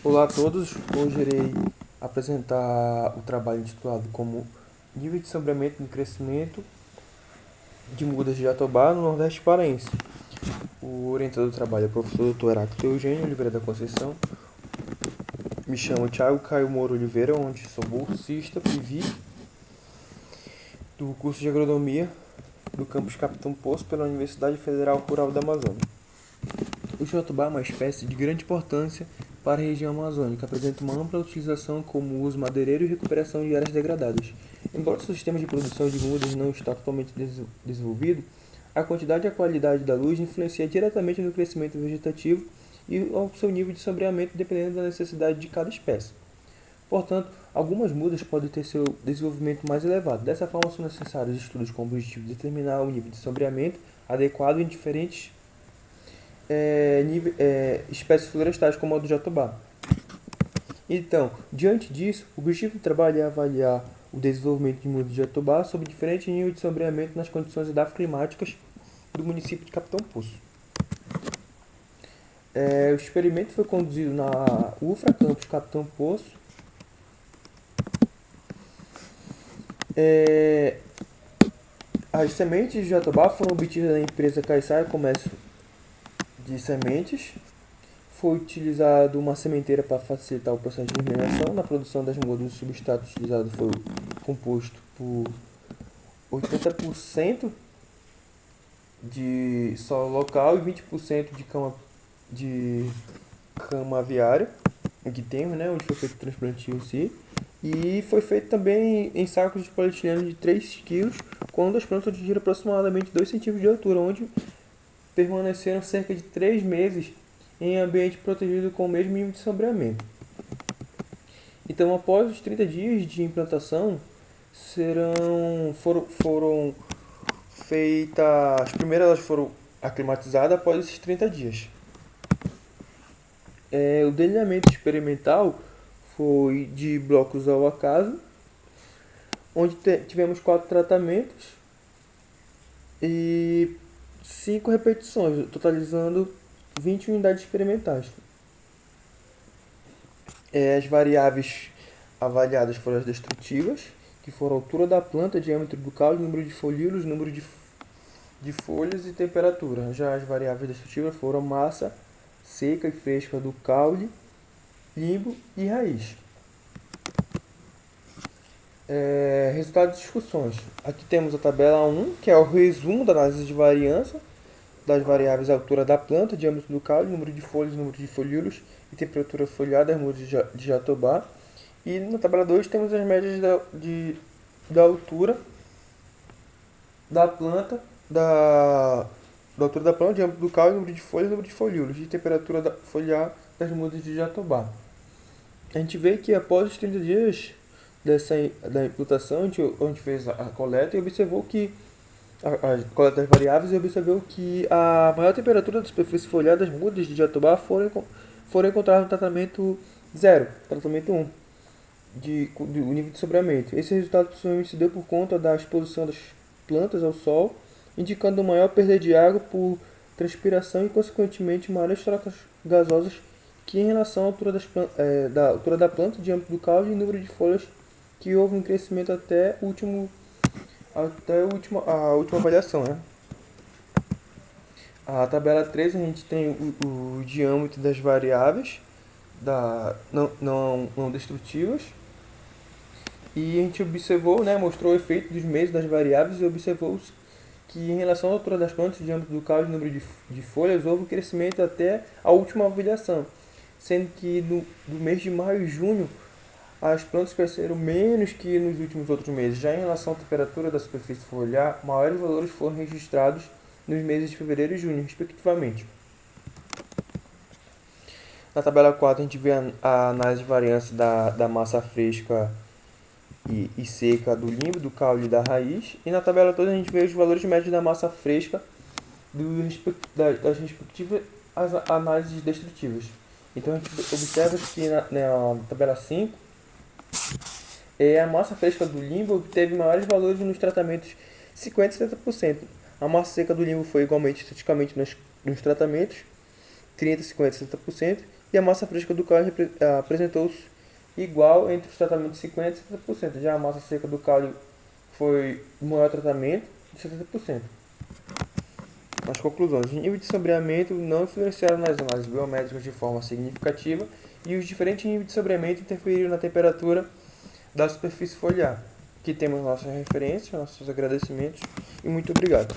Olá a todos, hoje irei apresentar o trabalho intitulado como Nível de Sombreamento e Crescimento de Mudas de Jatobá no Nordeste Paraense. O orientador do trabalho é o professor Dr. Heráclito Eugênio Oliveira da Conceição. Me chamo Thiago Caio Moro Oliveira, onde sou bolsista PIVI do curso de Agronomia do campus Capitão Poço pela Universidade Federal Rural da Amazônia. O jatobá é uma espécie de grande importância para a região amazônica, apresenta uma ampla utilização como uso madeireiro e recuperação de áreas degradadas. Embora o sistema de produção de mudas não está totalmente desenvolvido, a quantidade e a qualidade da luz influencia diretamente no crescimento vegetativo e ao seu nível de sombreamento dependendo da necessidade de cada espécie. Portanto, algumas mudas podem ter seu desenvolvimento mais elevado. Dessa forma, são necessários estudos com o objetivo de determinar o nível de sombreamento adequado em diferentes espécies florestais, como a do jatobá. Então, diante disso, o objetivo do trabalho é avaliar o desenvolvimento de mudas de jatobá sob diferentes níveis de sombreamento nas condições edafoclimáticas do município de Capitão Poço. O experimento foi conduzido na UFRA Campus Capitão Poço. As sementes de jatobá foram obtidas da empresa Caiçara Comércio de Sementes. Foi utilizado uma sementeira para facilitar o processo de germinação. Na produção das mudas, o substrato utilizado foi composto por 80% de solo local e 20% de cama aviária, que temos, né, onde foi feito o transplantio em si. E foi feito também em sacos de polietileno de 3 kg, quando as plantas atingiram aproximadamente 2 cm de altura, onde permaneceram cerca de 3 meses em ambiente protegido com o mesmo nível de sombreamento. Então, após os 30 dias de implantação, foram feitas, as primeiras elas foram aclimatizadas após esses 30 dias. O delineamento experimental foi de blocos ao acaso, onde tivemos 4 tratamentos e 5 repetições, totalizando 20 unidades experimentais. As variáveis avaliadas foram as destrutivas, que foram a altura da planta, diâmetro do caule, número de folíolos, número de folhas e temperatura. Já as variáveis destrutivas foram massa seca e fresca do caule, limbo e raiz. Resultados de discussões. Aqui temos a tabela 1, que é o resumo da análise de variância das variáveis altura da planta, diâmetro do caule, número de folhas, número de folíolos e temperatura foliar das mudas de jatobá. E na tabela 2 temos as médias da altura da planta, da altura da planta, diâmetro do caule, número de folhas, número de folíolos e temperatura foliar das mudas de jatobá. A gente vê que após os 30 dias da implantação, a gente fez a coleta e observou que a coleta das variáveis e observou que a maior temperatura da superfície foliar das mudas de jatobá foram encontradas no tratamento 0, tratamento 1, do nível de sombreamento. Esse resultado possivelmente se deu por conta da exposição das plantas ao sol, indicando maior perda de água por transpiração e, consequentemente, maiores trocas gasosas que em relação à altura, da altura da planta, diâmetro do caule e número de folhas, que houve um crescimento até a última avaliação, né? A tabela 3 a gente tem o diâmetro das variáveis não destrutivas. E a gente observou, né, mostrou o efeito dos meses das variáveis e observou que em relação à altura das plantas, diâmetro do caule e número de folhas, houve um crescimento até a última avaliação, sendo que do mês de maio e junho as plantas cresceram menos que nos últimos outros meses. Já em relação à temperatura da superfície foliar, maiores valores foram registrados nos meses de fevereiro e junho, respectivamente. Na tabela 4 a gente vê a análise de variância da massa fresca e seca do limbo, do caule e da raiz. E na tabela toda a gente vê os valores médios da massa fresca das respectivas análises destrutivas. Então a gente observa que na tabela 5 a massa fresca do limbo teve maiores valores nos tratamentos 50% e 70%. A massa seca do limbo foi igualmente estatisticamente nos tratamentos 30, 50, 60%, e a massa fresca do caule apresentou-se igual entre os tratamentos de 50 e 70%. Já a massa seca do caule foi o maior tratamento, de 70%. As conclusões: os níveis de sombreamento não influenciaram nas análises biométricas de forma significativa e os diferentes níveis de sombreamento interferiram na temperatura da superfície foliar. Aqui temos nossas referências, nossos agradecimentos e muito obrigado.